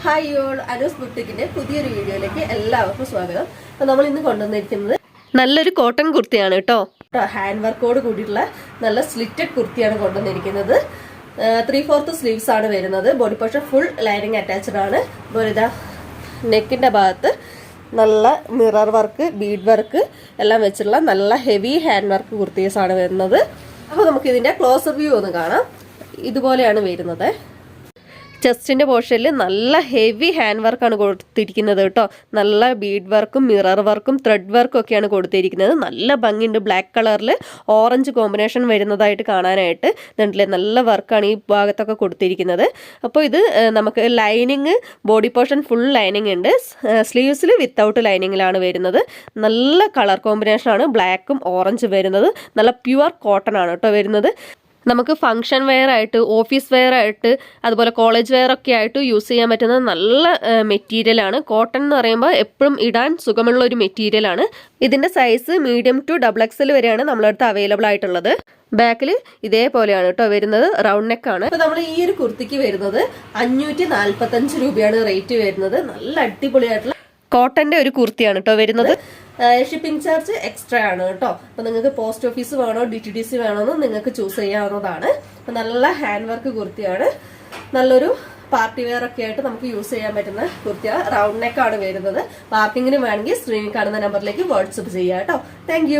Hi all, Anu's ബുട്ടിക്കിന്റെ പുതിയൊരു വീഡിയോയിലേക്ക് എല്ലാവർക്കും സ്വാഗതം. അപ്പോൾ നമ്മൾ ഇന്ന് കൊണ്ടുവന്നിരിക്കുന്നത് നല്ലൊരു കോട്ടൺ കുർത്തിയാണ് കേട്ടോ. ഹാൻഡ് വർക്കോട് കൂടിയിട്ടുള്ള നല്ല സ്ലിറ്റഡ് കുർത്തിയാണ് കൊണ്ടുവന്നിരിക്കുന്നത്. 3/4 സ്ലീവ്സ് ആണ് വരുന്നത്. Body portion full lining attached ആണ്. അതുപോലെ ഇതാ നെക്കിന്റെ ഭാഗത്ത് നല്ല മിറർ വർക്ക്, ബീഡ് വർക്ക് എല്ലാം വെച്ചിട്ടുള്ള നല്ല ഹെവി ഹാൻഡ് വർക്ക് കുർത്തീസ് ആണ് വരുന്നത്. അപ്പോൾ നമുക്ക് ഇതിന്റെ ക്ലോസർ വ്യൂ ഒന്ന് കാണാം. ഇതുപോലെയാണ് വരുന്നത്. ചെസ്റ്റിന്റെ പോർഷനിൽ നല്ല ഹെവി ഹാൻഡ് വർക്കാണ് കൊടുത്തിരിക്കുന്നത് കേട്ടോ. നല്ല ബീഡ് വർക്കും മിറർ വർക്കും ത്രെഡ് വർക്കും ഒക്കെയാണ് കൊടുത്തിരിക്കുന്നത്. നല്ല ഭംഗിയുണ്ട്. ബ്ലാക്ക് കളറിൽ ഓറഞ്ച് കോമ്പിനേഷൻ വരുന്നതായിട്ട് കാണാനായിട്ട് ഇതുണ്ടല്ലേ, നല്ല വർക്കാണ് ഈ ഭാഗത്തൊക്കെ കൊടുത്തിരിക്കുന്നത്. അപ്പോൾ ഇത് നമുക്ക് lining, body portion full lining ഉണ്ട്. സ്ലീവ്സിൽ വിത്തൗട്ട് ലൈനിങ്ങിലാണ് വരുന്നത്. നല്ല കളർ കോമ്പിനേഷനാണ്, ബ്ലാക്കും ഓറഞ്ച് വരുന്നത്. നല്ല പ്യുവർ കോട്ടൺ ആണ് കേട്ടോ വരുന്നത്. നമുക്ക് ഫംഗ്ഷൻ വെയർ ആയിട്ട്, ഓഫീസ് വെയർ ആയിട്ട്, അതുപോലെ കോളേജ് വെയർ ഒക്കെ ആയിട്ട് യൂസ് ചെയ്യാൻ പറ്റുന്ന നല്ല മെറ്റീരിയലാണ്. കോട്ടൺ എന്ന് പറയുമ്പോൾ എപ്പോഴും ഇടാൻ സുഖമുള്ള ഒരു മെറ്റീരിയലാണ്. ഇതിന്റെ സൈസ് മീഡിയം ടു XXL വരെയാണ് നമ്മളടുത്ത് അവൈലബിൾ ആയിട്ടുള്ളത്. ബാക്കിൽ ഇതേപോലെയാണ് കേട്ടോ വരുന്നത്. റൗണ്ട് നെക്ക് ആണ്. അപ്പോൾ നമ്മൾ ഈ ഒരു കുർത്തിക്ക് വരുന്നത് 545 രൂപയാണ് റേറ്റ് വരുന്നത്. നല്ല അടിപൊളിയായിട്ടുള്ള കോട്ടന്റെ ഒരു കുർത്തിയാണ് കേട്ടോ വരുന്നത്. ഷിപ്പിംഗ് ചാർജ് എക്സ്ട്രാ ആണ് കേട്ടോ. അപ്പൊ നിങ്ങൾക്ക് പോസ്റ്റ് ഓഫീസ് വേണോ DTDC വേണോന്ന് നിങ്ങൾക്ക് ചൂസ് ചെയ്യാവുന്നതാണ്. അപ്പൊ നല്ല ഹാൻഡ് വർക്ക് കുർത്തിയാണ്. നല്ലൊരു പാർട്ടി വെയർ ഒക്കെ ആയിട്ട് നമുക്ക് യൂസ് ചെയ്യാൻ പറ്റുന്ന കുർത്തിയാണ്. റൗണ്ട് നെക്ക് ആണ് വരുന്നത്. പാർക്കിങ്ങിന് വേണമെങ്കിൽ സ്ക്രീനിൽ കാണുന്ന നമ്പറിലേക്ക് വാട്സപ്പ് ചെയ്യാം കേട്ടോ. താങ്ക്